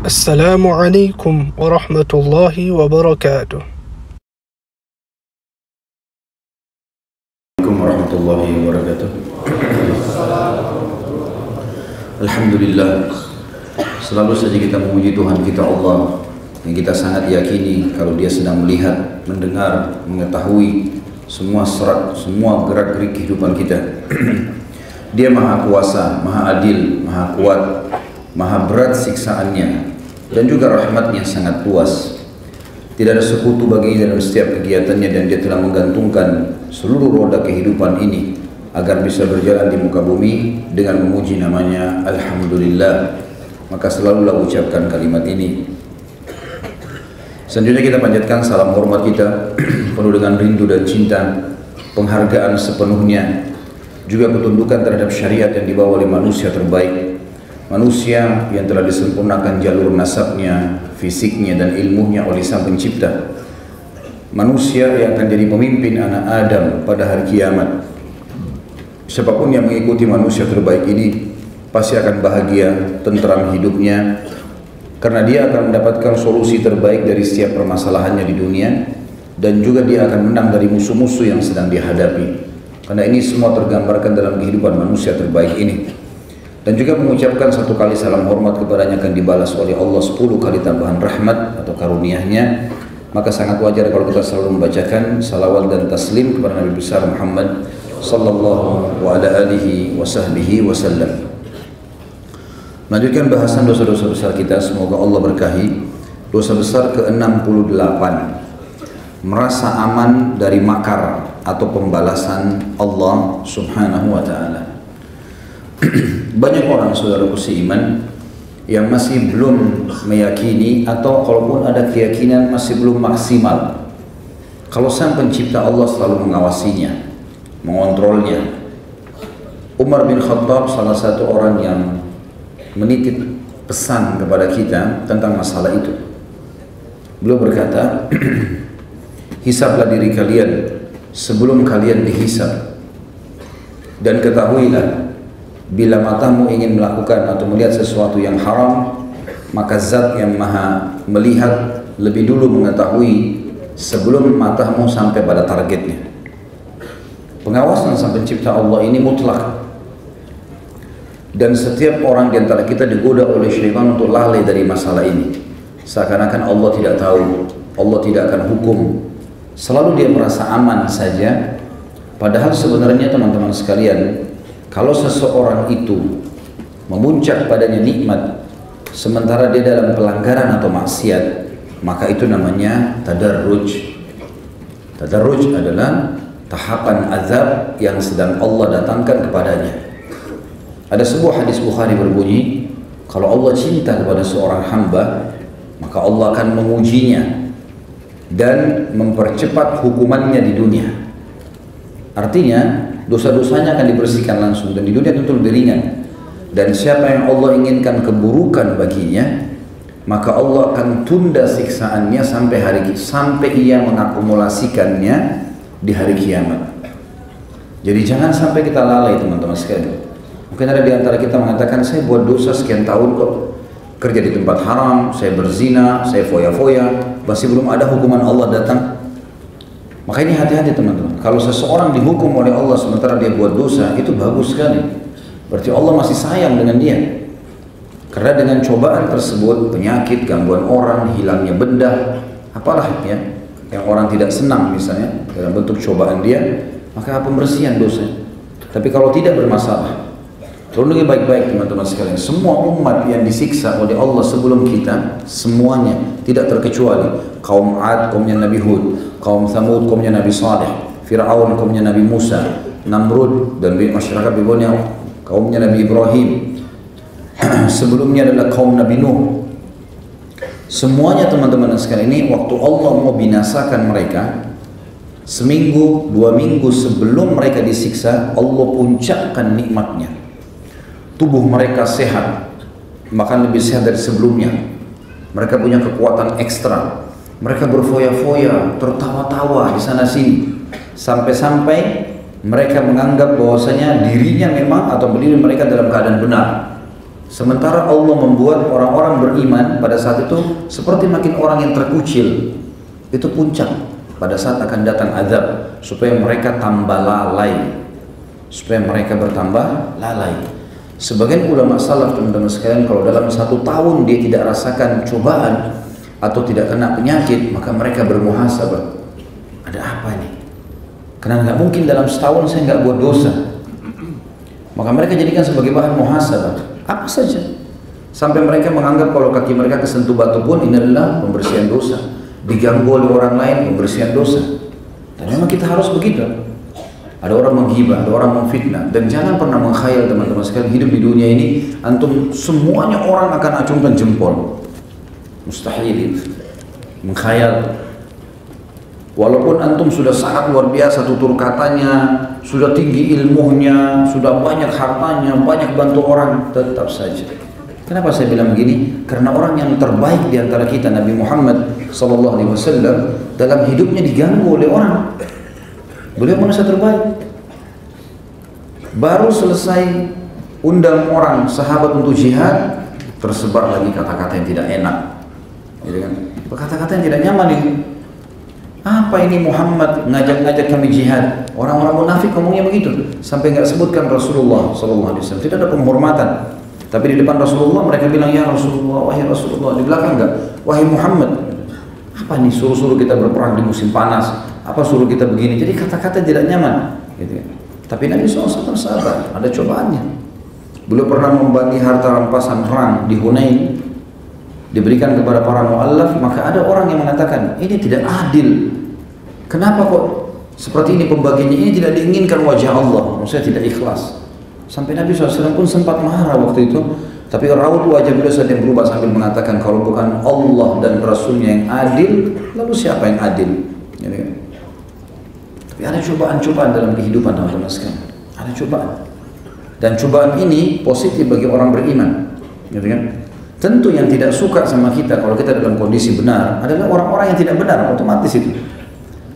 Assalamualaikum warahmatullahi wabarakatuh. Assalamualaikum warahmatullahi wabarakatuh. Alhamdulillah, selalu saja kita memuji Tuhan kita Allah yang kita sangat yakini kalau Dia sedang melihat, mendengar, mengetahui semua serat, semua gerak-gerik kehidupan kita. Dia maha kuasa, maha adil, maha kuat, maha berat siksaannya, dan juga rahmatnya sangat luas. Tidak ada sekutu baginya dalam setiap kegiatannya, dan Dia telah menggantungkan seluruh roda kehidupan ini agar bisa berjalan di muka bumi dengan memuji namanya Alhamdulillah. Maka selalulah ucapkan kalimat ini. Selanjutnya kita panjatkan salam hormat kita penuh dengan rindu dan cinta, penghargaan sepenuhnya, juga ketundukan terhadap syariat yang dibawa oleh manusia terbaik, manusia yang telah disempurnakan jalur nasabnya, fisiknya dan ilmunya oleh Sang Pencipta, manusia yang akan jadi pemimpin anak Adam pada hari kiamat. Siapapun yang mengikuti manusia terbaik ini pasti akan bahagia, tentram hidupnya, karena dia akan mendapatkan solusi terbaik dari setiap permasalahannya di dunia, dan juga dia akan menang dari musuh-musuh yang sedang dihadapi. Karena ini semua tergambarkan dalam kehidupan manusia terbaik ini. Dan juga mengucapkan satu kali salam hormat kepadanya akan dibalas oleh Allah 10 kali tambahan rahmat atau karunia-Nya. Maka sangat wajar kalau kita selalu membacakan salawat dan taslim kepada Nabi besar Muhammad sallallahu alaihi wasallam. Melanjutkan bahasan dosa-dosa besar kita, semoga Allah berkahi. Dosa besar ke-68, merasa aman dari makar atau pembalasan Allah subhanahu wa ta'ala. Banyak orang saudaraku seiman yang masih belum meyakini, atau kalaupun ada keyakinan masih belum maksimal kalau Sang Pencipta Allah selalu mengawasinya, mengontrolnya. Umar bin Khattab salah satu orang yang menitip pesan kepada kita tentang masalah itu. Beliau berkata, hisablah diri kalian sebelum kalian dihisab, dan ketahuilah bila matamu ingin melakukan atau melihat sesuatu yang haram, maka Zat yang maha melihat lebih dulu mengetahui sebelum matamu sampai pada targetnya. Pengawasan Sang Pencipta Allah ini mutlak, dan setiap orang di antara kita digoda oleh syaitan untuk lalai dari masalah ini, seakan-akan Allah tidak tahu, Allah tidak akan hukum. Selalu dia merasa aman saja, padahal sebenarnya teman-teman sekalian, kalau seseorang itu memuncak padanya nikmat sementara dia dalam pelanggaran atau maksiat, maka itu namanya tadarruj. Tadarruj adalah tahapan azab yang sedang Allah datangkan kepadanya. Ada sebuah hadis Bukhari berbunyi, kalau Allah cinta kepada seorang hamba, maka Allah akan mengujinya dan mempercepat hukumannya di dunia. Artinya dosa-dosanya akan dibersihkan langsung, dan di dunia tentu lebih ringan. Dan siapa yang Allah inginkan keburukan baginya, maka Allah akan tunda siksaannya sampai ia mengakumulasikannya di hari kiamat. Jadi jangan sampai kita lalai teman-teman sekalian. Mungkin ada di antara kita mengatakan, saya buat dosa sekian tahun kok, kerja di tempat haram, saya berzina, saya foya-foya, masih belum ada hukuman Allah datang. Maka ini hati-hati teman-teman. Kalau seseorang dihukum oleh Allah sementara dia buat dosa, itu bagus sekali. Berarti Allah masih sayang dengan dia. Karena dengan cobaan tersebut, penyakit, gangguan orang, hilangnya benda, apalah ya, yang orang tidak senang misalnya dalam bentuk cobaan dia, maka pembersihan dosa. Tapi kalau tidak bermasalah, renungi baik-baik teman-teman sekalian. Semua umat yang disiksa oleh Allah sebelum kita, semuanya tidak terkecuali. Kaum Ad, kaumnya Nabi Hud, kaum Thamud, kaumnya Nabi Saleh, Fir'aun, kaumnya Nabi Musa, Namrud dan masyarakat Babilonia, kaumnya Nabi Ibrahim. Sebelumnya adalah kaum Nabi Nuh. Semuanya teman-teman sekalian ini, waktu Allah mau binasakan mereka, seminggu, 2 minggu sebelum mereka disiksa, Allah puncakkan nikmatnya. Tubuh mereka sehat, bahkan lebih sehat dari sebelumnya. Mereka punya kekuatan ekstra. Mereka berfoya-foya, tertawa-tawa di sana sini, sampai-sampai mereka menganggap bahwasanya dirinya memang atau berdiri mereka dalam keadaan benar. Sementara Allah membuat orang-orang beriman pada saat itu seperti makin orang yang terkucil. Itu puncak pada saat akan datang azab, supaya mereka tambah lalai, supaya mereka bertambah lalai. Sebagian ulama salaf, teman-teman sekalian, kalau dalam 1 tahun dia tidak rasakan cobaan atau tidak kena penyakit, maka mereka bermuhasabah. Ada apa ini? Karena nggak mungkin dalam setahun saya nggak buat dosa. Maka mereka jadikan sebagai bahan muhasabah. Apa saja, sampai mereka menganggap kalau kaki mereka kesentuh batu pun ini adalah pembersihan dosa, diganggu oleh orang lain pembersihan dosa. Dan memang kita harus begitu. Ada orang menghibah, ada orang memfitnah, dan jangan pernah mengkhayal teman-teman sekalian, hidup di dunia ini antum semuanya orang akan acungkan jempol. Mustahil itu, mengkhayal. Walaupun antum sudah sangat luar biasa tutur katanya, sudah tinggi ilmunya, sudah banyak hartanya, banyak bantu orang, tetap saja. Kenapa saya bilang begini? Karena orang yang terbaik di antara kita, Nabi Muhammad SAW, dalam hidupnya diganggu oleh orang. Beliau manusia terbaik. Baru selesai undang orang sahabat untuk jihad, tersebar lagi kata-kata yang tidak enak, gitu kan? Kata-kata yang tidak nyaman ini. Apa ini Muhammad ngajak-ngajak kami jihad? Orang-orang munafik ngomongnya begitu, sampai nggak sebutkan Rasulullah SAW. Tidak ada penghormatan. Tapi di depan Rasulullah mereka bilang, ya Rasulullah, wahai Rasulullah. Di belakang enggak, wahai Muhammad. Apa nih, suruh-suruh kita berperang di musim panas? Apa suruh kita begini? Jadi kata-kata tidak nyaman, gitu. Tapi Nabi SAW sabar, ada cobaannya. Beliau pernah membagi harta rampasan perang di Hunain, diberikan kepada para mu'allaf, maka ada orang yang mengatakan, ini tidak adil. Kenapa kok seperti ini pembagiannya? Ini tidak diinginkan wajah Allah, maksudnya tidak ikhlas. Sampai Nabi SAW pun sempat marah waktu itu, tapi raut wajah beliau saat yang berubah sambil mengatakan, kalau bukan Allah dan Rasulnya yang adil, lalu siapa yang adil? Jadi, tapi ada cobaan-cobaan dalam kehidupan, teman-teman sekalian. Ada cobaan, dan cobaan ini positif bagi orang beriman, gitu kan? Tentu yang tidak suka sama kita kalau kita dalam kondisi benar adalah orang-orang yang tidak benar, otomatis itu.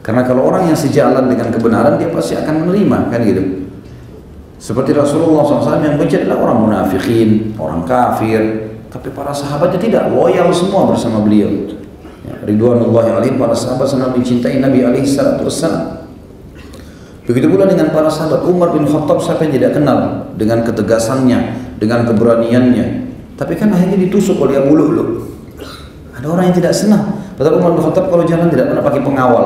Karena kalau orang yang sejalan dengan kebenaran, dia pasti akan menerima, kan gitu. Seperti Rasulullah SAW yang benci adalah orang munafikin, orang kafir. Tapi para sahabatnya tidak, loyal semua bersama beliau. Ya, Ridwanullahi alaihim, para sahabat sangat mencintai Nabi SAW. Begitu pula dengan para sahabat. Umar bin Khattab, siapa yang tidak kenal dengan ketegasannya, dengan keberaniannya. Tapi kan akhirnya ditusuk oleh Abu Lu'lu'. Ada orang yang tidak senang. Padahal Umar bin Khattab kalau jalan tidak pernah pakai pengawal,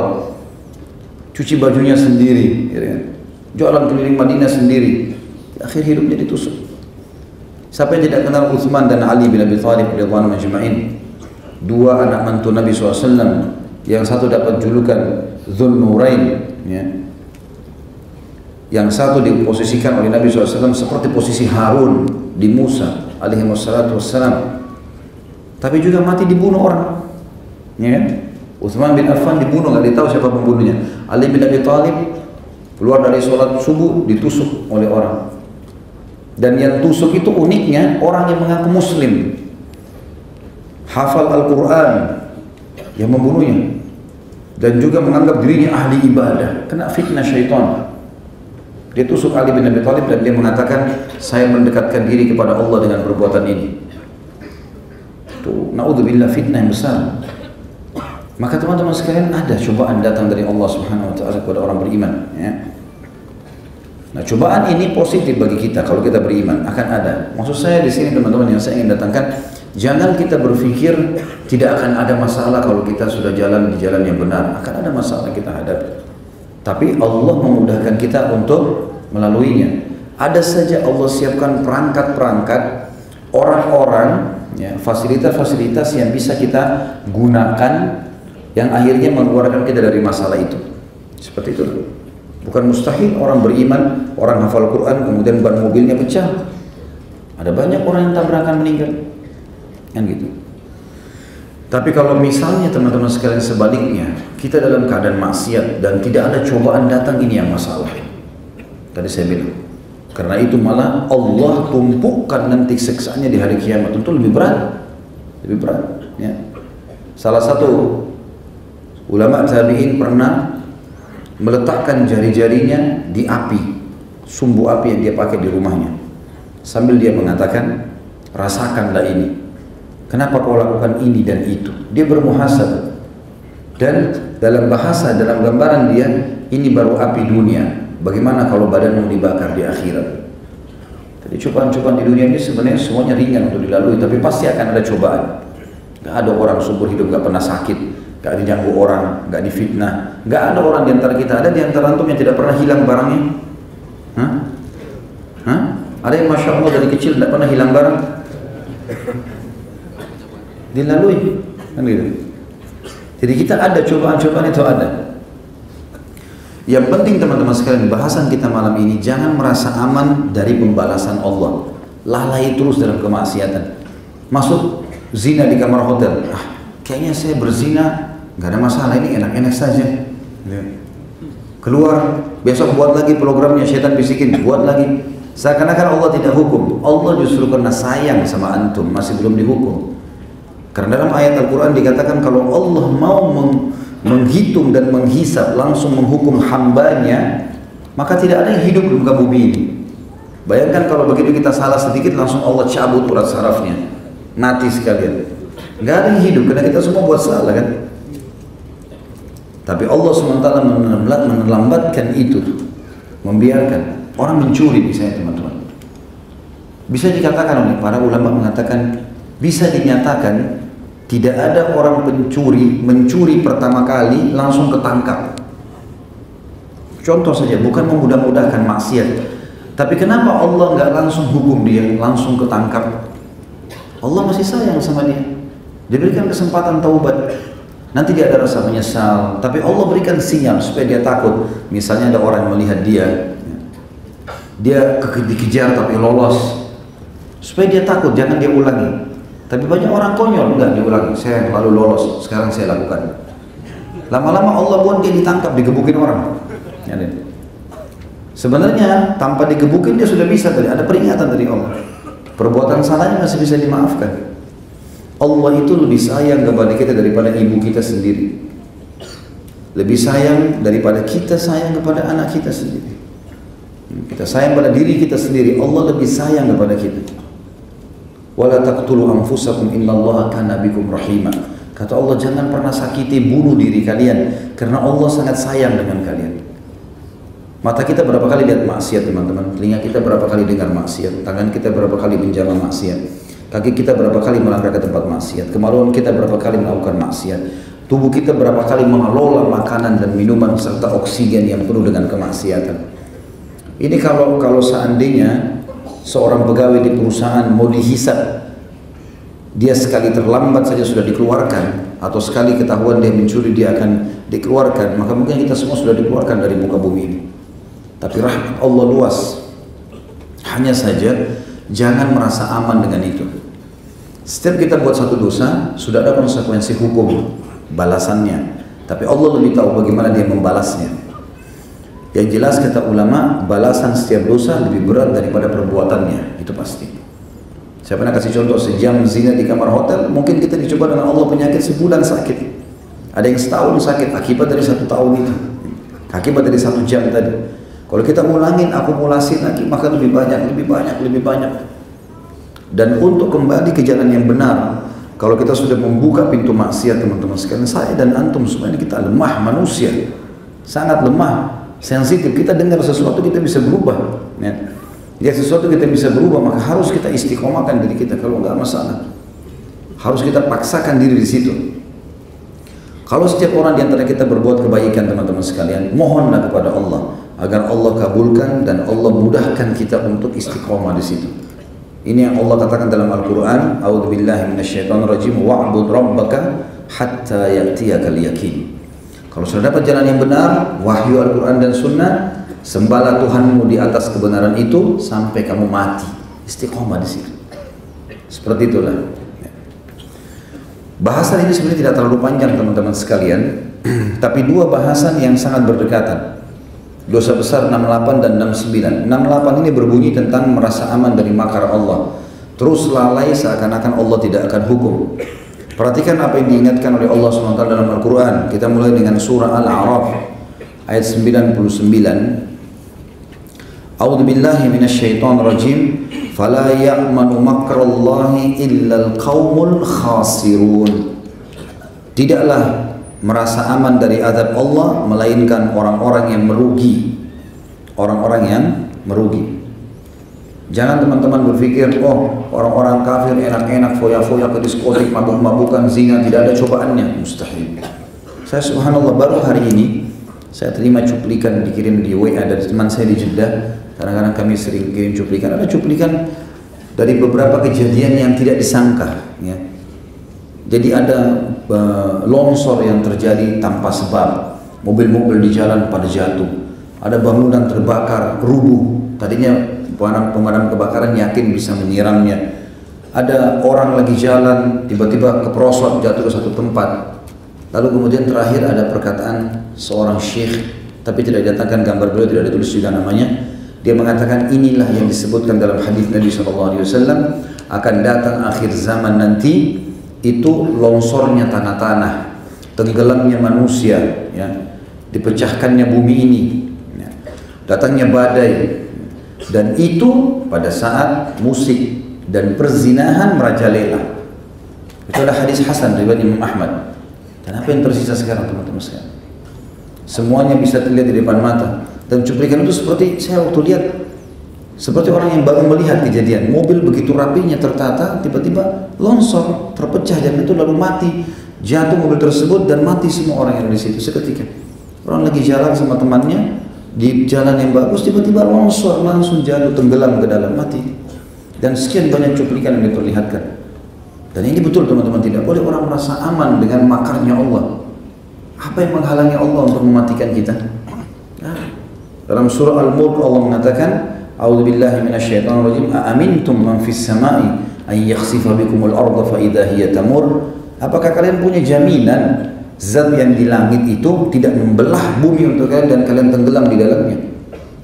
cuci bajunya sendiri, ya kan? Jualan keliling Madinah sendiri. Akhir hidupnya ditusuk. Siapa yang tidak kenal Utsman dan Ali bin Abi Thalib radhiyallahu anhum, dua anak mantu Nabi SAW, yang satu dapat julukan Dzun-Nurain, ya. Yang satu diposisikan oleh Nabi SAW seperti posisi Harun di Musa alaihi wassalatu wassalam. Tapi juga mati dibunuh orang, ya kan? Utsman bin Affan dibunuh, nggak ditahu siapa pembunuhnya. Ali bin Abi Thalib keluar dari sholat subuh ditusuk oleh orang. Dan yang tusuk itu uniknya orang yang mengaku muslim, hafal Al-Quran, yang membunuhnya, dan juga menganggap dirinya ahli ibadah, kena fitnah syaitan. Dia tusuk Ali bin Abi Thalib dan dia mengatakan, saya mendekatkan diri kepada Allah dengan perbuatan ini. Itu naudzubillah, fitnah yang besar. Maka teman-teman sekalian, ada cobaan datang dari Allah Subhanahu wa taala kepada orang beriman, ya. Nah, cobaan ini positif bagi kita kalau kita beriman, akan ada. Maksud saya di sini teman-teman yang saya ingin datangkan, jangan kita berpikir tidak akan ada masalah kalau kita sudah jalan di jalan yang benar. Akan ada masalah kita hadapi. Tapi Allah memudahkan kita untuk melaluinya. Ada saja Allah siapkan perangkat-perangkat, orang-orang, ya, fasilitas-fasilitas yang bisa kita gunakan, yang akhirnya mengeluarkan kita dari masalah itu. Seperti itu. Bukan mustahil orang beriman, orang hafal Quran, kemudian ban mobilnya pecah. Ada banyak orang yang tabrakan meninggal, kan gitu. Tapi kalau misalnya teman-teman sekalian sebaliknya, kita dalam keadaan maksiat dan tidak ada cobaan datang, ini yang masalah. Tadi saya bilang, karena itu malah Allah tumpukan nanti siksaannya di hari kiamat, tentu lebih berat, ya. Salah satu ulama tabi'in pernah meletakkan jari-jarinya di api, sumbu api yang dia pakai di rumahnya, sambil dia mengatakan, rasakanlah ini. Kenapa kau lakukan ini dan itu? Dia bermuhasabah. Dan dalam bahasa, dalam gambaran dia, ini baru api dunia. Bagaimana kalau badanmu dibakar di akhirat? Jadi cobaan-cobaan di dunia ini sebenarnya semuanya ringan untuk dilalui, tapi pasti akan ada cobaan. Gak ada orang seumur hidup gak pernah sakit, gak diganggu orang, gak difitnah. Gak ada orang di antara kita, ada di antara antum yang tidak pernah hilang barangnya? Hah? Ada yang Masya Allah dari kecil tidak pernah hilang barang? Dilalui, kan gitu. Jadi kita ada cobaan-cobaan itu ada. Yang penting teman-teman sekalian, bahasan kita malam ini, jangan merasa aman dari pembalasan Allah. Lalai terus dalam kemaksiatan. Masuk zina di kamar hotel, kayaknya saya berzina nggak ada masalah, ini enak-enak saja. Keluar, besok buat lagi programnya, syaitan bisikin, buat lagi. Seakan-akan Allah tidak hukum. Allah justru karena sayang sama antum masih belum dihukum. Karena dalam ayat Al-Quran dikatakan kalau Allah mau menghitung dan menghisap, langsung menghukum hambanya, maka tidak ada yang hidup di muka bumi ini. Bayangkan kalau begitu kita salah sedikit, langsung Allah cabut urat sarafnya, mati sekalian. Nggak ada yang hidup karena kita semua buat salah kan. Tapi Allah SWT menelambatkan itu, membiarkan orang mencuri misalnya teman-teman. Bisa dikatakan oleh para ulama mengatakan, bisa dinyatakan tidak ada orang pencuri mencuri pertama kali langsung ketangkap. Contoh saja, bukan memudah-mudahkan maksiat, tapi kenapa Allah nggak langsung hukum dia, langsung ketangkap? Allah masih sayang sama dia. Dia berikan kesempatan taubat. Nanti dia ada rasa menyesal, tapi Allah berikan sinyal supaya dia takut. Misalnya ada orang melihat dia dikejar tapi lolos, supaya dia takut, jangan dia ulangi. Tapi banyak orang konyol, enggak diulangi, saya lalu lolos, sekarang saya lakukan. Lama-lama Allah buat dia ditangkap, digebukin orang. Sebenarnya tanpa digebukin dia sudah bisa tadi, ada peringatan dari Allah. Perbuatan salahnya masih bisa dimaafkan. Allah itu lebih sayang kepada kita daripada ibu kita sendiri. Lebih sayang daripada kita sayang kepada anak kita sendiri. Kita sayang pada diri kita sendiri, Allah lebih sayang kepada kita. Wala taqtulu anfusakum innallaha kana bikum rahima. Kata Allah, jangan pernah sakiti, bunuh diri kalian, karena Allah sangat sayang dengan kalian. Mata kita berapa kali lihat maksiat teman-teman, telinga kita berapa kali dengar maksiat, tangan kita berapa kali menjamah maksiat, kaki kita berapa kali melangkah ke tempat maksiat, kemaluan kita berapa kali melakukan maksiat, tubuh kita berapa kali mengelola makanan dan minuman serta oksigen yang penuh dengan kemaksiatan. Ini kalau seandainya seorang pegawai di perusahaan mau dihisap, dia sekali terlambat saja sudah dikeluarkan, atau sekali ketahuan dia mencuri dia akan dikeluarkan, maka mungkin kita semua sudah dikeluarkan dari muka bumi ini. Tapi rahmat Allah luas. Hanya saja jangan merasa aman dengan itu. Setiap kita buat satu dosa sudah ada konsekuensi hukum balasannya, tapi Allah lebih tahu bagaimana dia membalasnya. Yang jelas kata ulama, balasan setiap dosa lebih berat daripada perbuatannya, itu pasti. Saya pernah kasih contoh, sejam zina di kamar hotel, mungkin kita dicoba dengan Allah penyakit sebulan sakit. Ada yang setahun sakit akibat dari 1 tahun itu, akibat dari 1 jam tadi. Kalau kita ulangin, akumulasi lagi, maka lebih banyak. Dan untuk kembali ke jalan yang benar, kalau kita sudah membuka pintu maksiat teman-teman sekalian, saya dan antum semuanya kita lemah manusia, sangat lemah. Sensitif, kita dengar sesuatu kita bisa berubah, ya sesuatu kita bisa berubah, maka harus kita istiqomahkan diri kita. Kalau nggak masalah, harus kita paksakan diri di situ. Kalau setiap orang di antara kita berbuat kebaikan teman-teman sekalian, mohonlah kepada Allah agar Allah kabulkan dan Allah mudahkan kita untuk istiqomah di situ. Ini yang Allah katakan dalam Al-Quran, A'udzubillahi minasyaitonirrajim, wa'bud rabbaka hatta ya'tiyakal yaqin. Kalau sudah dapat jalan yang benar, wahyu Al-Quran dan Sunnah, sembahlah Tuhanmu di atas kebenaran itu sampai kamu mati. Istiqomah di situ. Seperti itulah. Bahasan ini sebenarnya tidak terlalu panjang teman-teman sekalian, tapi dua bahasan yang sangat berdekatan. Dosa besar 68 dan 69. 68 ini berbunyi tentang merasa aman dari makar Allah. Terus lalai seakan-akan Allah tidak akan hukum. Perhatikan apa yang diingatkan oleh Allah SWT dalam Al-Quran. Kita mulai dengan surah Al-A'raf ayat 99. A'udzubillahi minasyaitonirrajim. fala ya'manu makrallahi illal qaumul khasirun. Tidaklah merasa aman dari azab Allah melainkan orang-orang yang merugi. Orang-orang yang merugi. Jangan teman-teman berpikir, oh orang-orang kafir enak-enak foya-foya ke diskotik, mabuk-mabukan, zina, tidak ada cobaannya. Mustahil. Saya subhanallah baru hari ini saya terima cuplikan dikirim di WA dari teman saya di Jeddah. Kadang-kadang kami sering kirim cuplikan. Ada cuplikan dari beberapa kejadian yang tidak disangka. Ya. Jadi ada longsor yang terjadi tanpa sebab. Mobil-mobil di jalan pada jatuh. Ada bangunan terbakar, rubuh. Tadinya pemadam kebakaran yakin bisa menyiramnya. Ada orang lagi jalan, tiba-tiba keprosot jatuh ke satu tempat. Lalu kemudian terakhir ada perkataan seorang syekh, tapi tidak didatangkan gambar beliau, tidak ditulis juga namanya. Dia mengatakan inilah yang disebutkan dalam hadis Nabi SAW, akan datang akhir zaman nanti itu longsornya tanah-tanah, tenggelamnya manusia, ya, dipecahkannya bumi ini, ya, datangnya badai, dan itu pada saat musik dan perzinahan merajalela. Itu adalah hadis hasan riwayat Imam Ahmad. Dan apa yang tersisa sekarang teman-teman sekalian? Semuanya bisa terlihat di depan mata. Dan cuplikan itu seperti saya waktu lihat, seperti orang yang baru melihat kejadian. Mobil begitu rapinya tertata, tiba-tiba longsor, terpecah dan itu lalu mati. Jatuh mobil tersebut dan mati semua orang yang di situ seketika. Orang lagi jalan sama temannya di jalan yang bagus, tiba-tiba longsor, langsung jatuh, tenggelam ke dalam, mati. Dan sekian banyak cuplikan yang diperlihatkan. Dan ini betul teman-teman, tidak boleh orang merasa aman dengan makarnya Allah. Apa yang menghalangi Allah untuk mematikan kita? Nah, dalam surah Al-Mulk Allah mengatakan, A'udzubillahi minasyaitonirrajim, a'amintum man fis sama'i an yakhsifa bikumul arda fa idza hiya tamur. Apakah kalian punya jaminan zat yang di langit itu tidak membelah bumi untuk kalian dan kalian tenggelam di dalamnya?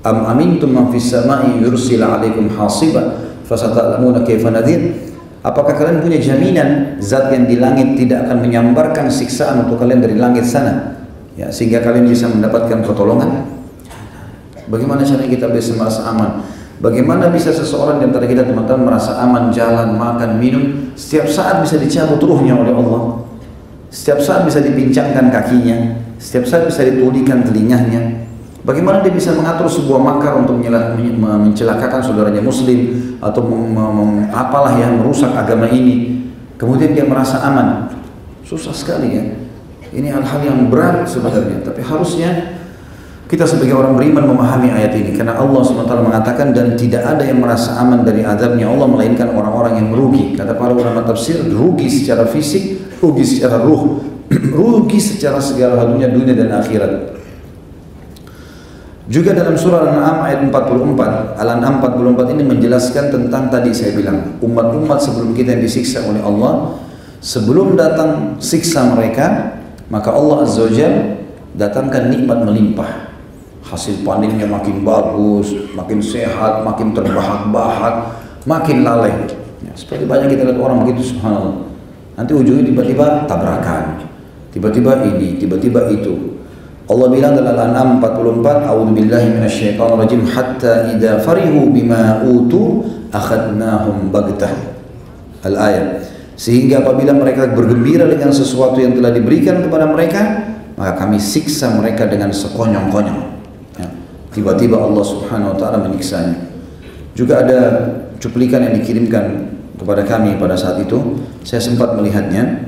Am amintum man fis sama'i yursila 'alaikum hasiba fasata'lamuna kaifa nadhir. Apakah kalian punya jaminan zat yang di langit tidak akan menyambarkan siksaan untuk kalian dari langit sana, ya, sehingga kalian bisa mendapatkan pertolongan? Bagaimana caranya kita bisa merasa aman? Bagaimana bisa seseorang di antara kita teman-teman merasa aman jalan, makan, minum, setiap saat bisa dicabut ruhnya oleh Allah, setiap saat bisa dipincangkan kakinya, setiap saat bisa ditulikan telinganya? Bagaimana dia bisa mengatur sebuah makar untuk mencelakakan saudaranya muslim atau apalah yang merusak agama ini, kemudian dia merasa aman? Susah sekali ya. Ini hal-hal yang berat sebenarnya, tapi harusnya kita sebagai orang beriman memahami ayat ini, karena Allah SWT mengatakan dan tidak ada yang merasa aman dari azabnya Allah melainkan orang-orang yang merugi. Kata para ulama tafsir, rugi secara fisik, rugi secara ruh, rugi secara segala halunya dunia dan akhirat. Juga dalam surah Al-An'am ayat 44, Al-An'am 44 ini menjelaskan tentang tadi saya bilang, umat-umat sebelum kita yang disiksa oleh Allah, sebelum datang siksa mereka, maka Allah Azza wa Jalla datangkan nikmat melimpah. Hasil panennya makin bagus, makin sehat, makin terbahak-bahak, makin lalai. Ya, seperti banyak kita lihat orang begitu, subhanallah. Nanti ujungnya tiba-tiba tabrakan, tiba-tiba ini, tiba-tiba itu. Allah bilang dalam Al-An'am 44, A'udzubillahi minasyaitonirrajim, hatta idza farihu bima utu akhadnahum baghtah. Al-ayat. Sehingga apabila mereka bergembira dengan sesuatu yang telah diberikan kepada mereka, maka kami siksa mereka dengan sekonyong-konyong. Ya. Tiba-tiba Allah Subhanahu wa taala menyiksanya. Juga ada cuplikan yang dikirimkan kepada kami pada saat itu, saya sempat melihatnya.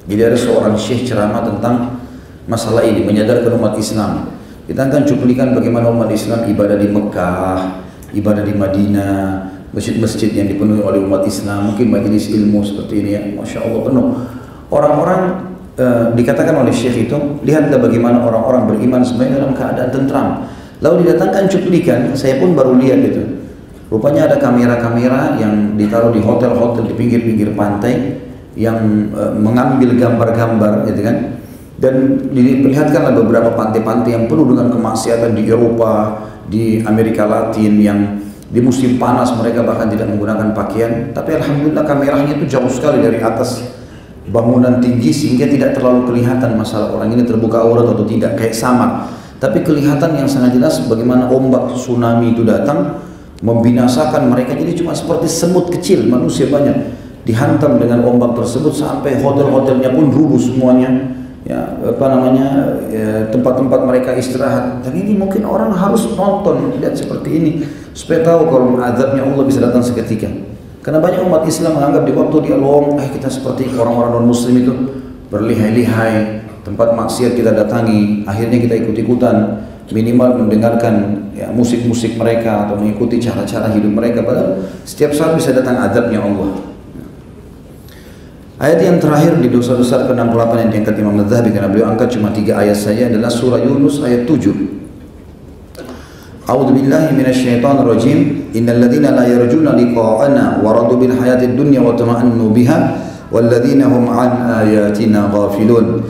Jadi ada seorang syekh ceramah tentang masalah ini, menyadarkan umat Islam. Kita akan cuplikan bagaimana umat Islam ibadah di Mekah, ibadah di Madinah, masjid-masjid yang dipenuhi oleh umat Islam, mungkin majelis ilmu seperti ini ya, Masya Allah penuh. Orang-orang dikatakan oleh syekh itu, lihatlah bagaimana orang-orang beriman sebenarnya dalam keadaan tentram. Lalu didatangkan cuplikan, saya pun baru lihat itu. Rupanya ada kamera-kamera yang ditaruh di hotel-hotel di pinggir-pinggir pantai yang mengambil gambar-gambar, gitu kan? Dan diperlihatkanlah beberapa pantai-pantai yang penuh dengan kemaksiatan di Eropa, di Amerika Latin, yang di musim panas mereka bahkan tidak menggunakan pakaian. Tapi alhamdulillah kameranya itu jauh sekali dari atas bangunan tinggi sehingga tidak terlalu kelihatan masalah orang ini terbuka aurat atau tidak, kayak samar. Tapi kelihatan yang sangat jelas bagaimana ombak tsunami itu datang, membinasakan mereka, jadi cuma seperti semut kecil, manusia banyak dihantam dengan ombak tersebut sampai hotel-hotelnya pun rubuh semuanya, ya apa namanya, tempat-tempat mereka istirahat. Dan ini mungkin orang harus nonton, lihat seperti ini supaya tahu kalau azabnya Allah bisa datang seketika. Karena banyak umat Islam menganggap di waktu dia luang, kita seperti orang-orang non muslim itu berlihai-lihai, tempat maksiat kita datangi, akhirnya kita ikut-ikutan, minimal mendengarkan ya, musik-musik mereka atau mengikuti cara-cara hidup mereka, padahal setiap saat bisa datang azabnya Allah. Ayat yang terakhir di dosa besar ke-68 yang diangkat Imam Adz-Dzahabi, karena beliau angkat cuma 3 ayat saja, adalah surah Yunus ayat 7. A'udzu billahi minasyaitonir rajim. Innal ladzina la yarjuna liqa'ana wa radu bil hayatid dunya wa tama'annu biha wal ladzina hum an ayatina ghafilun.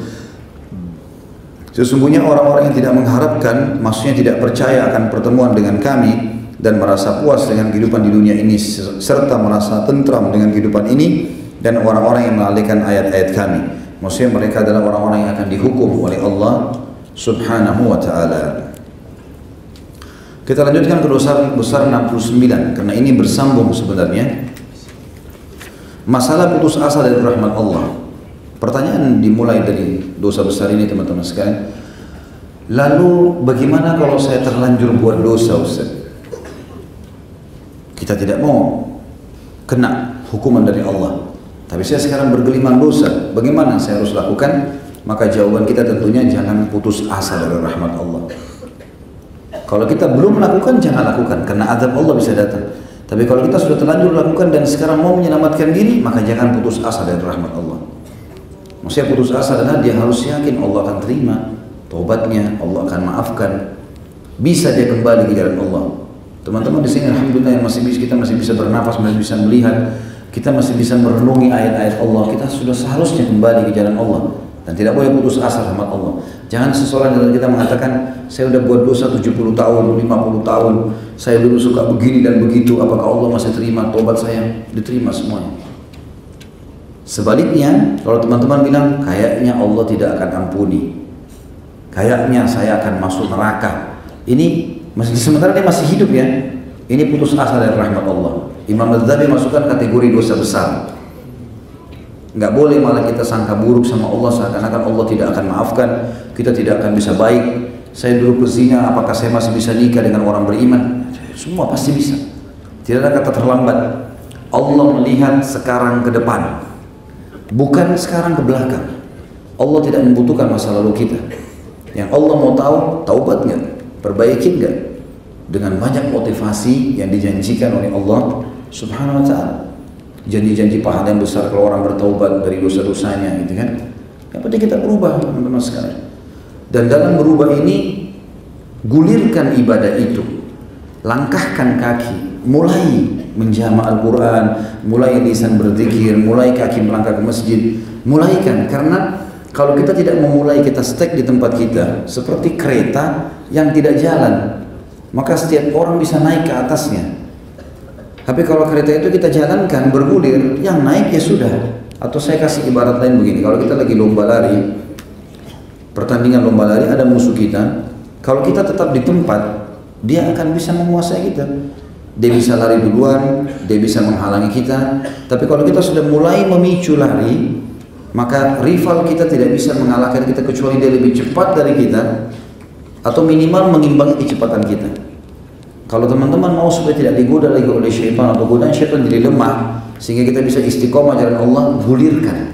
Sesungguhnya orang-orang yang tidak mengharapkan, maksudnya tidak percaya akan pertemuan dengan kami dan merasa puas dengan kehidupan di dunia ini serta merasa tentram dengan kehidupan ini, dan orang-orang yang melalaikan ayat-ayat kami, maksudnya mereka adalah orang-orang yang akan dihukum oleh Allah Subhanahu wa ta'ala. Kita lanjutkan ke dosa besar 69, karena ini bersambung sebenarnya. Masalah putus asa dari rahmat Allah. Pertanyaan dimulai dari dosa besar ini, teman-teman sekalian. Lalu bagaimana kalau saya terlanjur buat dosa, Ustaz? Kita tidak mau kena hukuman dari Allah, tapi saya sekarang bergelimang dosa. Bagaimana saya harus lakukan? Maka jawaban kita tentunya jangan putus asa dari rahmat Allah. Kalau kita belum melakukan, jangan lakukan, karena azab Allah bisa datang. Tapi kalau kita sudah terlanjur lakukan dan sekarang mau menyelamatkan diri, maka jangan putus asa dari rahmat Allah. Maksudnya putus asa adalah dia harus yakin Allah akan terima taubatnya, Allah akan maafkan, bisa dia kembali ke jalan Allah. Teman-teman di sini alhamdulillah yang kita masih bisa bernafas, masih bisa melihat, kita masih bisa merenungi ayat-ayat Allah, kita sudah seharusnya kembali ke jalan Allah dan tidak boleh putus asa rahmat Allah. Jangan seseorang dari kita mengatakan, saya sudah buat dosa 70 tahun, 50 tahun, saya dulu suka begini dan begitu, apakah Allah masih terima taubat saya? Diterima semuanya. Sebaliknya, kalau teman-teman bilang, kayaknya Allah tidak akan ampuni, kayaknya saya akan masuk neraka, ini masih sementara dia masih hidup ya, ini putus asa dari rahmat Allah. Imam Adz-Dzahabi masukkan kategori dosa besar. Nggak boleh malah kita sangka buruk sama Allah, seakan-akan Allah tidak akan maafkan, kita tidak akan bisa baik. Saya dulu pezina, apakah saya masih bisa nikah dengan orang beriman? Semua pasti bisa. Tidak ada kata terlambat. Allah melihat sekarang ke depan, bukan sekarang ke belakang. Allah tidak membutuhkan masa lalu kita. Yang Allah mau tahu, taubat nggak, perbaikin nggak, dengan banyak motivasi yang dijanjikan oleh Allah Subhanahu wa ta'ala. Janji-janji pahala yang besar kalau orang bertaubat dari dosa-dosanya, gitu kan. Yang penting kita berubah, teman-teman sekalian. Dan dalam berubah ini, gulirkan ibadah itu, langkahkan kaki, mulai menjama Al-Quran, mulai lisan berzikir, mulai kaki melangkah ke masjid, mulaikan. Karena kalau kita tidak memulai, kita stuck di tempat kita seperti kereta yang tidak jalan, maka setiap orang bisa naik ke atasnya. Tapi kalau kereta itu kita jalankan bergulir, yang naik ya sudah. Atau saya kasih ibarat lain begini, kalau kita lagi lomba lari, pertandingan lomba lari, ada musuh kita, kalau kita tetap di tempat, dia akan bisa menguasai kita. Dia bisa lari duluan, dia bisa menghalangi kita. Tapi kalau kita sudah mulai memicu lari, maka rival kita tidak bisa mengalahkan kita kecuali dia lebih cepat dari kita, atau minimal mengimbangi kecepatan kita. Kalau teman-teman mau supaya tidak digoda lagi oleh syaitan atau godaan syaitan jadi lemah, sehingga kita bisa istiqomah jalan Allah, gulirkan.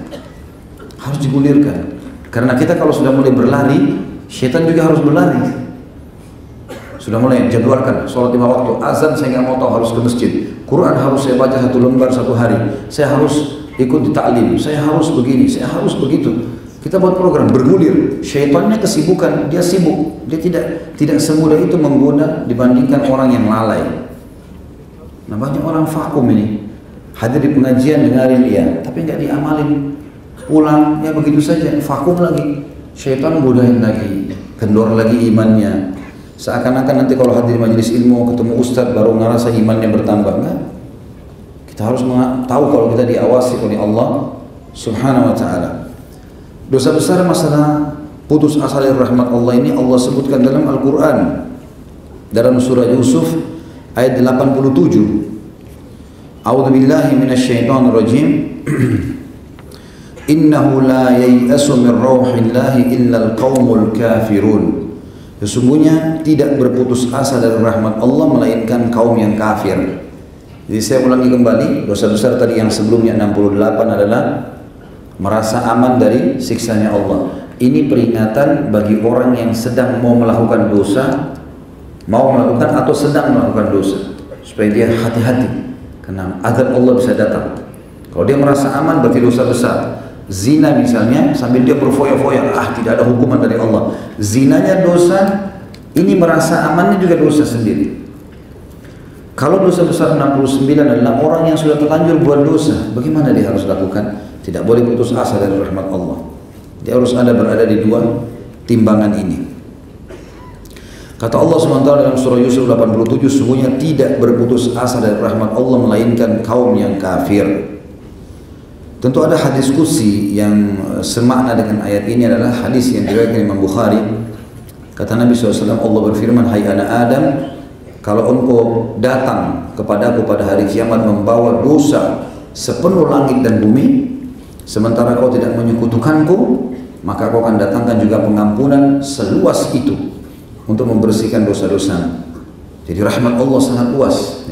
Harus digulirkan. Karena kita kalau sudah mulai berlari, syaitan juga harus berlari. Sudah mulai jadwalkan sholat 5 waktu, azan saya nggak mau tahu, harus ke masjid. Quran harus saya baca 1 lembar 1 hari. Saya harus ikut di ta'lim, saya harus begini, saya harus begitu. Kita buat program bergulir. Syaitannya kesibukan, dia sibuk, dia tidak semudah itu menggoda dibandingkan orang yang lalai. Nah banyak orang vakum ini, hadir di pengajian dengarin dia, tapi nggak diamalin, pulang ya begitu saja, vakum lagi. Syaitan godain lagi, kendor lagi imannya. Seakan-akan nanti kalau hadir di majelis ilmu ketemu ustadz baru ngerasa imannya bertambah. Enggak. Kita harus tahu kalau kita diawasi oleh Allah Subhanahu wa ta'ala. Dosa besar masalah putus asa dari rahmat Allah ini Allah sebutkan dalam Al-Quran, dalam surah Yusuf ayat 87. A'udzubillahi minasyaitonirrajim. Innahu la yai'asu min rauhillahi illa al-qaumul kafirun. Sesungguhnya tidak berputus asa dari rahmat Allah melainkan kaum yang kafir. Jadi saya ulangi kembali, dosa besar tadi yang sebelumnya 68 adalah merasa aman dari siksanya Allah. Ini peringatan bagi orang yang sedang mau melakukan dosa, mau melakukan atau sedang melakukan dosa, supaya dia hati-hati karena azab Allah bisa datang. Kalau dia merasa aman berarti dosa besar. Zina misalnya sambil dia berfoya-foya, tidak ada hukuman dari Allah. Zinanya dosa, ini merasa amannya juga dosa sendiri. Kalau dosa besar 69 adalah orang yang sudah terlanjur buat dosa, bagaimana dia harus lakukan? Tidak boleh putus asa dari rahmat Allah. Dia harus berada di dua timbangan ini. Kata Allah SWT dalam surah Yusuf 87, sesungguhnya tidak berputus asa dari rahmat Allah melainkan kaum yang kafir. Tentu ada hadis qudsi yang semakna dengan ayat ini, adalah hadis yang diriwayatkan Imam Bukhari. Kata Nabi SAW, Allah berfirman, hai anak Adam, kalau engkau datang kepadaku pada hari kiamat membawa dosa sepenuh langit dan bumi, sementara kau tidak menyekutukanku, maka kau akan datangkan juga pengampunan seluas itu untuk membersihkan dosa-dosa. Jadi rahmat Allah sangat luas.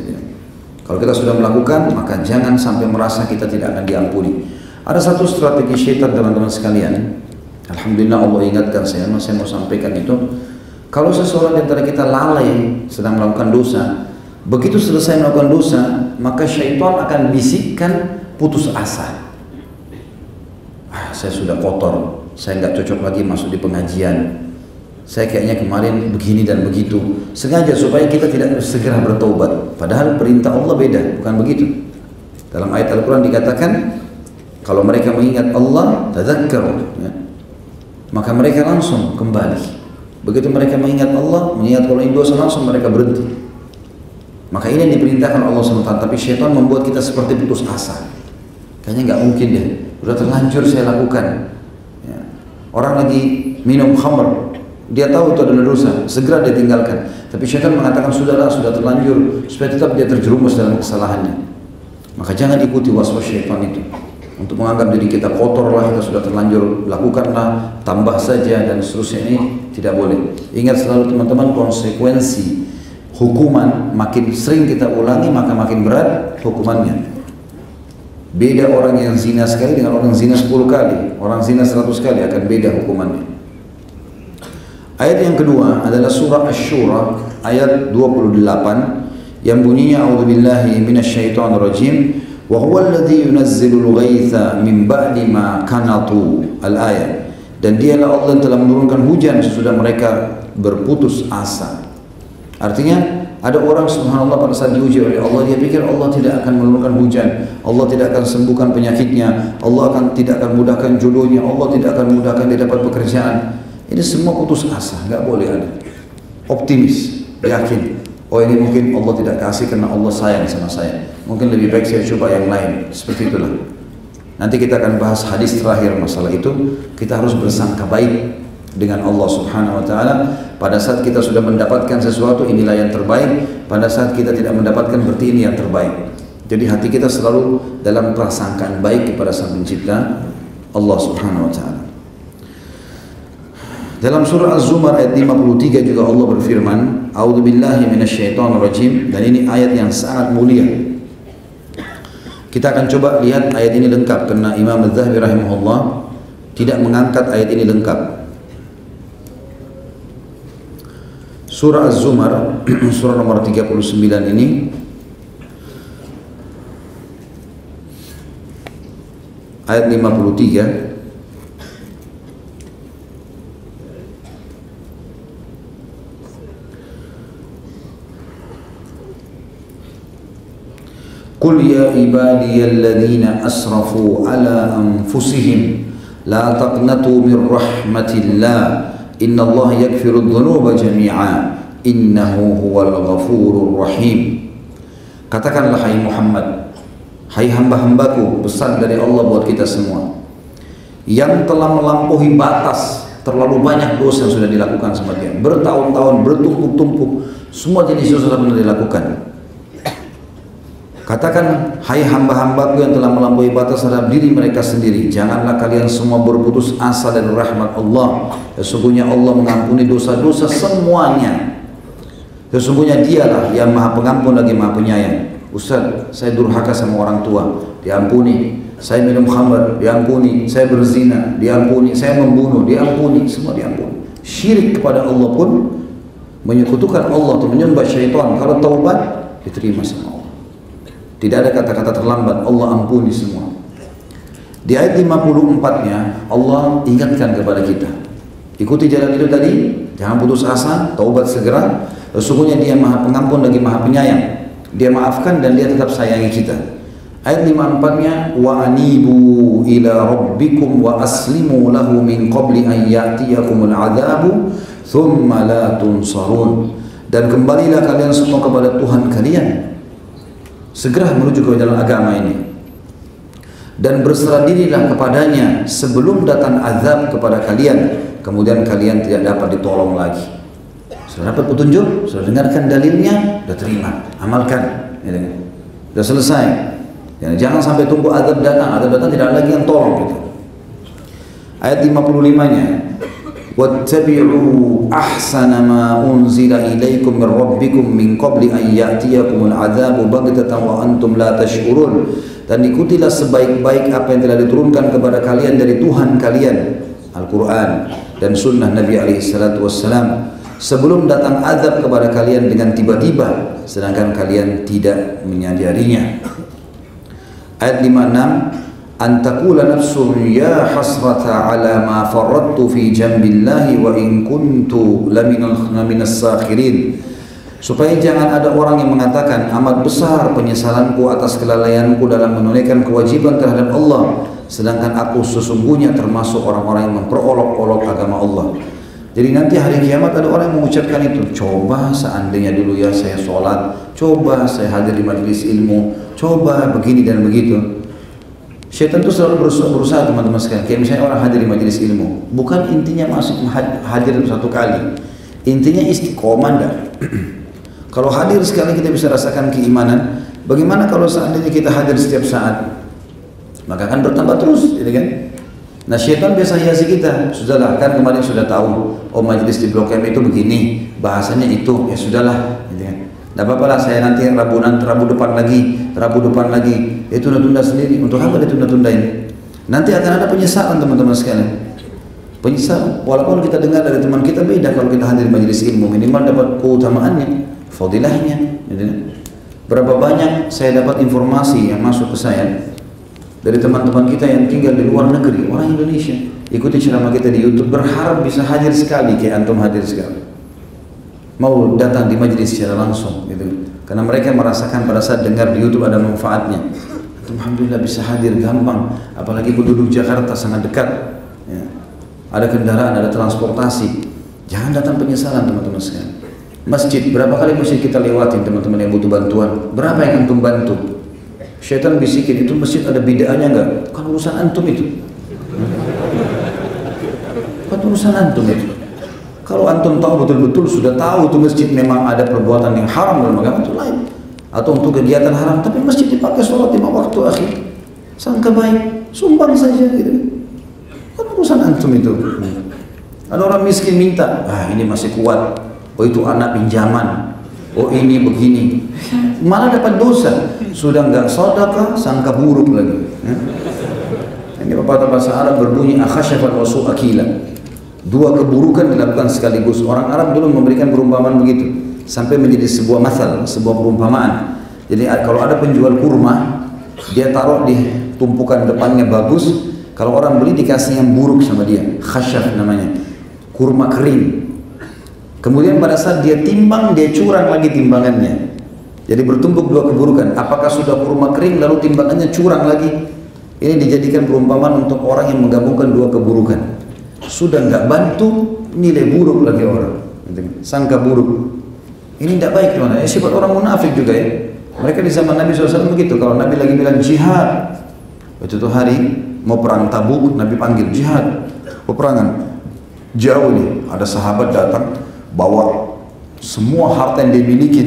Kalau kita sudah melakukan, maka jangan sampai merasa kita tidak akan diampuni. Ada satu strategi syaitan teman-teman sekalian. Alhamdulillah Allah ingatkan saya mau sampaikan itu. Kalau seseorang di antara kita lalai sedang melakukan dosa, begitu selesai melakukan dosa, maka syaitan akan bisikkan putus asa. Saya sudah kotor, saya nggak cocok lagi masuk di pengajian. Saya kayaknya kemarin begini dan begitu, sengaja supaya kita tidak segera bertobat. Padahal perintah Allah beda, bukan begitu. Dalam ayat Al-Quran dikatakan, kalau mereka mengingat Allah, tadzakkaru, ya, maka mereka langsung kembali. Begitu mereka mengingat Allah, mengingat kalau ini dosa, langsung mereka berhenti. Maka ini yang diperintahkan Allah SWT. Tapi syaitan membuat kita seperti putus asa. Kayaknya nggak mungkin deh, udah terlanjur saya lakukan. Ya. Orang lagi minum khamr, dia tahu itu adalah dosa, segera dia tinggalkan. Tapi syaitan mengatakan sudahlah, sudah terlanjur, supaya tetap dia terjerumus dalam kesalahannya. Maka jangan ikuti waswas syaitan itu untuk menganggap diri kita kotor lah, kita sudah terlanjur, lakukanlah, tambah saja dan seterusnya. Ini tidak boleh. Ingat selalu teman-teman, konsekuensi hukuman makin sering kita ulangi maka makin berat hukumannya. Beda orang yang zina sekali dengan orang zina 10 kali, orang zina 100 kali akan beda hukumannya. Ayat yang kedua adalah surah Asy-Syura ayat 28 yang bunyinya a'udzubillahi minasyaitonirrajim wa huwal ladzi yunazzilul ghaitha min ba'di ma kanatu al-ayat, dan dialah Allah yang telah menurunkan hujan sesudah mereka berputus asa. Artinya ada orang subhanallah pada saat diuji oleh Allah, dia pikir Allah tidak akan menurunkan hujan, Allah tidak akan sembuhkan penyakitnya, Allah tidak akan mudahkan jodohnya, Allah tidak akan mudahkan dia dapat pekerjaan. Ini semua putus asa, nggak boleh ada. Optimis, yakin. Oh ini mungkin Allah tidak kasih karena Allah sayang sama saya. Mungkin lebih baik saya coba yang lain. Seperti itulah. Nanti kita akan bahas hadis terakhir masalah itu. Kita harus bersangka baik dengan Allah Subhanahu Wa Taala. Pada saat kita sudah mendapatkan sesuatu, inilah yang terbaik. Pada saat kita tidak mendapatkan, berarti ini yang terbaik. Jadi hati kita selalu dalam prasangkaan baik kepada Sang Pencipta Allah Subhanahu Wa Taala. Dalam surah Az-Zumar ayat 53 juga Allah berfirman, a'udzubillahi minasyaitonirrajim, dan ini ayat yang sangat mulia. Kita akan coba lihat ayat ini lengkap karena Imam Az-Zahabi rahimahullah tidak mengangkat ayat ini lengkap. Surah Az-Zumar surah nomor 39 ini ayat 53. Qul ya ibadiyalladzina asrafu ala anfusihim la taqnatu min rahmatillah innallaha yaghfiru dzunuba jami'a innahu huwal ghafurur rahim. Katakanlah hai Muhammad, hai hamba-hambaku, pesan dari Allah buat kita semua yang telah melampaui batas, terlalu banyak dosa yang sudah dilakukan sama dia, bertahun-tahun, bertumpuk-tumpuk, semua jenis dosa sudah pernah dilakukan. Katakan, hai hamba-hambaku yang telah melampaui batas terhadap diri mereka sendiri, janganlah kalian semua berputus asa dari rahmat Allah. Sesungguhnya Allah mengampuni dosa-dosa semuanya. Sesungguhnya dialah yang maha pengampun lagi maha penyayang. Ustaz, saya durhaka sama orang tua, diampuni. Saya minum khamr, diampuni. Saya berzina, diampuni. Saya membunuh, diampuni. Semua diampuni. Syirik kepada Allah pun, menyekutukan Allah atau menyembah syaitan, kalau taubat diterima sama Allah. Tidak ada kata-kata terlambat, Allah ampuni semua. Di ayat 54-nya Allah ingatkan kepada kita, ikuti jalan itu tadi, jangan putus asa, taubat segera. Sesungguhnya Dia maha pengampun lagi maha penyayang. Dia maafkan dan Dia tetap sayangi kita. Ayat 54-nya, wa anibu ila rabbikum wa aslimu lahu min qabli an ya'tiyakumul adzabu thumma la tunsarun. Dan kembalilah kalian semua kepada Tuhan kalian, segera menuju ke jalan agama ini, dan berserah dirilah kepadanya sebelum datang azab kepada kalian, kemudian kalian tidak dapat ditolong lagi. Sudah dapat petunjuk, sudah dengarkan dalilnya, sudah terima, amalkan, sudah selesai. Jangan sampai tunggu azab datang tidak ada lagi yang tolong kita. Ayat 55-nya, wattabi'u ahsana ma unzila ilaikum min rabbikum min qabli an ya'tiyakumul adzabu baghtatan wa antum la tash'urun. Dan ikutilah sebaik-baik apa yang telah diturunkan kepada kalian dari Tuhan kalian, Al-Quran dan sunnah Nabi SAW, sebelum datang azab kepada kalian dengan tiba-tiba sedangkan kalian tidak menyadarinya. Ayat 56, antakula nafsun ya hasrata ala ma farrattu fi jambillahi wa in kuntu laminas sakhirin. Supaya jangan ada orang yang mengatakan, amat besar penyesalanku atas kelalaianku dalam menunaikan kewajiban terhadap Allah, sedangkan aku sesungguhnya termasuk orang-orang yang memperolok-olok agama Allah. Jadi nanti hari kiamat ada orang yang mengucapkan itu, coba seandainya dulu ya saya sholat, coba saya hadir di majelis ilmu, coba begini dan begitu. Syaitan itu selalu berusaha teman-teman sekalian. Kayak misalnya orang hadir di majelis ilmu, bukan intinya masuk hadir satu kali, intinya istiqomah. Kalau hadir sekali kita bisa rasakan keimanan. Bagaimana kalau seandainya kita hadir setiap saat? Maka akan bertambah terus, gitu kan? Nah, syaitan biasa hiasi kita. Sudahlah, kan kemarin sudah tahu, oh majelis di Blok M itu begini, bahasanya itu, ya sudahlah, gitu kan? Tidak apa-apa lah, saya nanti Rabu depan lagi, itu tunda sendiri. Untuk apa ditunda-tundain? Nanti akan ada penyesalan teman-teman sekalian. Penyesalan, walaupun kita dengar dari teman kita beda kalau kita hadir di majelis ilmu, minimal dapat keutamaannya, fadilahnya. Gitu. Berapa banyak saya dapat informasi yang masuk ke saya dari teman-teman kita yang tinggal di luar negeri, orang Indonesia, ikuti ceramah kita di YouTube, berharap bisa hadir sekali kayak antum hadir sekali. Mau datang di majelis secara langsung, gitu. Karena mereka merasakan pada saat dengar di YouTube ada manfaatnya. Alhamdulillah bisa hadir gampang, apalagi penduduk Jakarta sangat dekat. Ya. Ada kendaraan, ada transportasi. Jangan datang penyesalan teman-teman sekalian. Masjid, berapa kali masjid kita lewatin teman-teman yang butuh bantuan? Berapa yang antum bantu? Syaitan bisikin, itu masjid ada bid'ahnya enggak? Bukan urusan antum itu. Bukan urusan antum itu. Kalau antum tahu betul-betul sudah tahu itu masjid memang ada perbuatan yang haram dalam agama itu lain. Atau untuk kegiatan haram, tapi masjid dipakai sholat 5 waktu akhir. Sangka baik, sumbang saja gitu. Bukan urusan antum itu. Ada orang miskin minta, ini masih kuat. Oh itu anak pinjaman. Oh ini begini. Malah dapat dosa. Sudah enggak sedekah, sangka buruk lagi. Ini pepatah bahasa Arab berbunyi akhashafan wa su'akila. Dua keburukan dilakukan sekaligus. Orang Arab dulu memberikan perumpamaan begitu sampai menjadi sebuah masal, sebuah perumpamaan. Jadi kalau ada penjual kurma, dia taruh di tumpukan depannya bagus. Kalau orang beli dikasih yang buruk sama dia, khasyaf namanya, kurma kering. Kemudian pada saat dia timbang, dia curang lagi timbangannya. Jadi bertumpuk dua keburukan. Apakah sudah kurma kering lalu timbangannya curang lagi? Ini dijadikan perumpamaan untuk orang yang menggabungkan dua keburukan. Sudah nggak bantu, nilai buruk lagi orang, sangka buruk. Ini tidak baik teman-teman. Sifat orang munafik juga ya. Mereka di zaman Nabi SAW begitu. Kalau Nabi lagi bilang jihad, waktu itu hari mau perang Tabuk, Nabi panggil jihad, peperangan. Jauh nih, ada sahabat datang bawa semua harta yang dia miliki,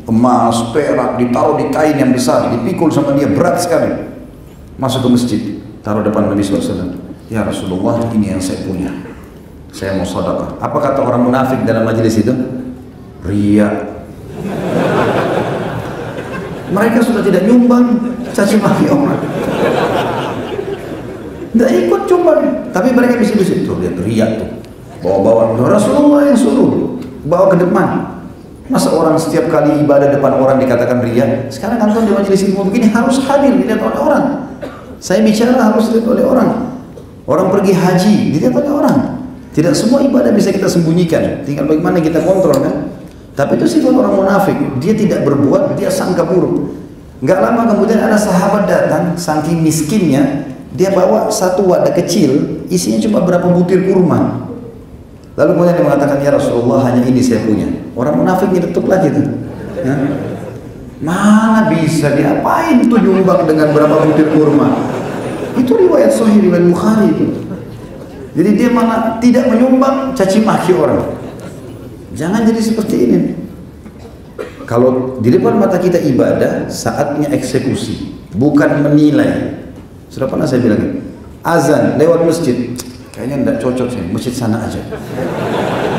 emas, perak, ditaruh di kain yang besar, dipikul sama dia, berat sekali. Masuk ke masjid, taruh depan Nabi SAW. Ya Rasulullah, ini yang saya punya, saya mau sedekah. Apa kata orang munafik dalam majelis itu? Riya. Mereka sudah tidak nyumbang caci maki orang, tidak ikut cumbang, tapi mereka bisik-bisik tuh, lihat riya tuh, bawa-bawa. Rasulullah yang suruh bawa ke depan. Masa orang setiap kali ibadah depan orang dikatakan riya? Sekarang kantor di majelis ilmu begini harus hadir, dilihat oleh orang. Saya bicara harus dilihat oleh orang. Orang pergi haji dilihat oleh orang. Tidak semua ibadah bisa kita sembunyikan, tinggal bagaimana kita kontrol kan. Tapi itu sifat orang munafik, dia tidak berbuat, dia sangka buruk. Nggak lama kemudian ada sahabat datang, saking miskinnya, dia bawa satu wadah kecil, isinya cuma berapa butir kurma. Lalu kemudian dia mengatakan, ya Rasulullah, hanya ini saya punya. Orang munafik nyetuk lagi tuh. Ya. Mana bisa, diapain tuh nyumbang dengan berapa butir kurma? Itu riwayat Sahih riwayat Bukhari itu. Jadi dia malah tidak menyumbang, caci maki orang. Jangan jadi seperti ini. Kalau di depan mata kita ibadah, saatnya eksekusi, bukan menilai. Sudah pernah saya bilang, azan lewat masjid, kayaknya tidak cocok sih, masjid sana aja.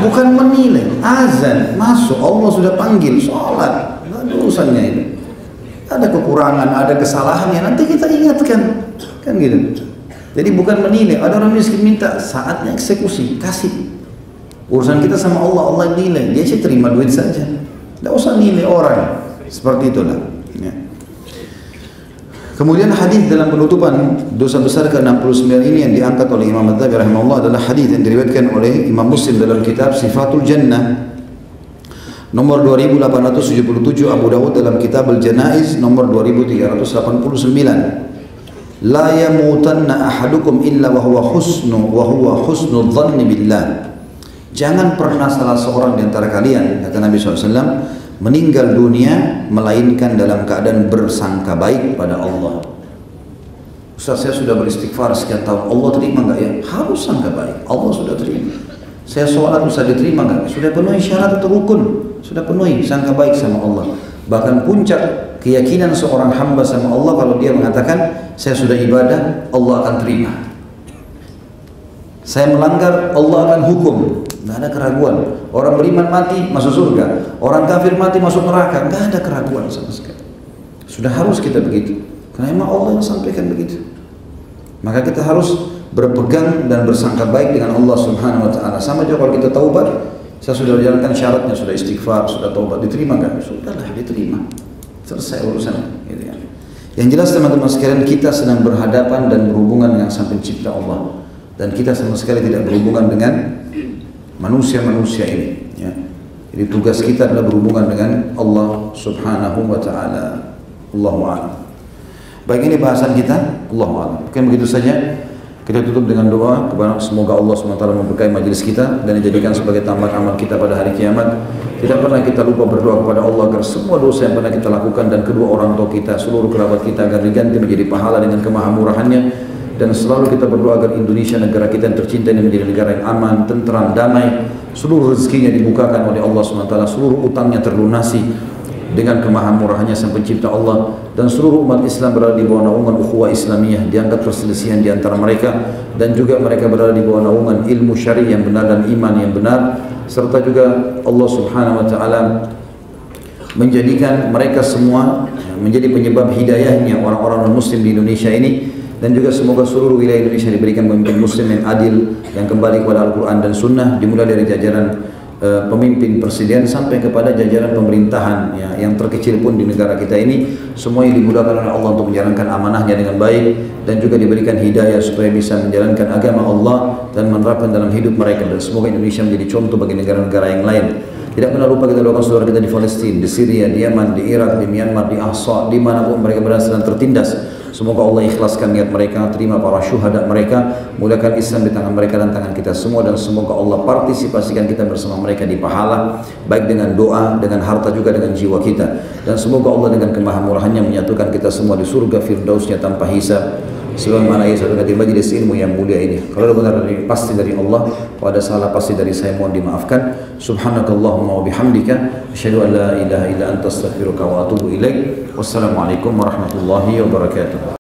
Bukan menilai, azan masuk, Allah sudah panggil, sholat, nggak ada urusannya ini. Ada kekurangan, ada kesalahannya, nanti kita ingatkan, kan gitu. Jadi bukan menilai. Ada orang miskin minta, saatnya eksekusi, kasih. Urusan kita sama Allah, Allah nilai, dia sih terima duit saja, tidak usah nilai orang, seperti itulah. Ya. Kemudian hadis dalam penutupan dosa besar ke-69 ini yang diangkat oleh Imam Adz-Dzahabi rahimahullah adalah hadis yang diriwayatkan oleh Imam Muslim dalam kitab Sifatul Jannah nomor 2877, Abu Dawud dalam kitab Al-Janaiz nomor 2389. La yamutanna ahadukum illa wa huwa husnul dhanni billah. Jangan pernah salah seorang di antara kalian, kata Nabi SAW, meninggal dunia melainkan dalam keadaan bersangka baik pada Allah. Ustaz, saya sudah beristighfar sekian tahun, Allah terima nggak ya? Harus sangka baik, Allah sudah terima. Saya sholat bisa diterima nggak? Sudah penuhi syarat atau rukun, sudah penuhi, sangka baik sama Allah. Bahkan puncak keyakinan seorang hamba sama Allah kalau dia mengatakan, saya sudah ibadah, Allah akan terima. Saya melanggar, Allah akan hukum. Nggak ada keraguan. Orang beriman mati masuk surga, orang kafir mati masuk neraka. Nggak ada keraguan sama sekali. Sudah harus kita begitu, karena memang Allah yang sampaikan begitu. Maka kita harus berpegang dan bersangka baik dengan Allah Subhanahu Wa Taala. Sama juga kalau kita taubat, saya sudah jalankan syaratnya, sudah istighfar, sudah taubat, diterima nggak? Sudahlah, diterima. Selesai urusan. Gitu ya. Yang jelas teman-teman sekalian, kita sedang berhadapan dan berhubungan dengan Sang Pencipta Allah, dan kita sama sekali tidak berhubungan dengan manusia-manusia ini. Ya. Jadi tugas kita adalah berhubungan dengan Allah Subhanahu Wa Taala. Allahu a'lam. Baik, ini bahasan kita. Allahu a'lam. Mungkin begitu saja. Kita tutup dengan doa kepada semoga Allah SWT memberkahi majelis kita dan dijadikan sebagai tambahan amal kita pada hari kiamat. Tidak pernah kita lupa berdoa kepada Allah agar semua dosa yang pernah kita lakukan dan kedua orang tua kita, seluruh kerabat kita agar diganti menjadi pahala dengan kemahamurahannya. Dan selalu kita berdoa agar Indonesia, negara kita yang tercinta ini menjadi negara yang aman, tentram, damai. Seluruh rezekinya dibukakan oleh Allah SWT, seluruh utangnya terlunasi dengan kemahamurahannya Sang Pencipta Allah, dan seluruh umat Islam berada di bawah naungan ukhuwah Islamiyah, diangkat perselisihan di antara mereka, dan juga mereka berada di bawah naungan ilmu syar'i yang benar dan iman yang benar, serta juga Allah Subhanahu Wa Taala menjadikan mereka semua menjadi penyebab hidayahnya orang-orang non-muslim di Indonesia ini. Dan juga semoga seluruh wilayah Indonesia diberikan pemimpin muslim yang adil, yang kembali kepada Al-Quran dan Sunnah, dimulai dari jajaran pemimpin presiden sampai kepada jajaran pemerintahan ya, yang terkecil pun di negara kita ini, semuanya dimudahkan oleh Allah untuk menjalankan amanahnya dengan baik, dan juga diberikan hidayah supaya bisa menjalankan agama Allah dan menerapkan dalam hidup mereka. Dan semoga Indonesia menjadi contoh bagi negara-negara yang lain. Tidak pernah lupa kita doakan saudara kita di Palestina, di Syria, di Yaman, di Irak, di Myanmar, di Ahsa, di manapun mereka berada sedang tertindas. Semoga Allah ikhlaskan niat mereka, terima para syuhada mereka, mulakan Islam di tangan mereka dan tangan kita semua, dan semoga Allah partisipasikan kita bersama mereka di pahala, baik dengan doa, dengan harta, juga dengan jiwa kita. Dan semoga Allah dengan kemahamurahannya menyatukan kita semua di surga firdausnya tanpa hisab. sebagaimana ia sampaikan di majelis ilmu yang mulia ini. Kalau ada benar pasti dari Allah, kalau ada salah pasti dari saya, mohon dimaafkan. Subhanakallahumma wa bihamdika asyhadu an la ilaha illa anta astaghfiruka wa atubu ilaik. Wassalamualaikum warahmatullahi wabarakatuh.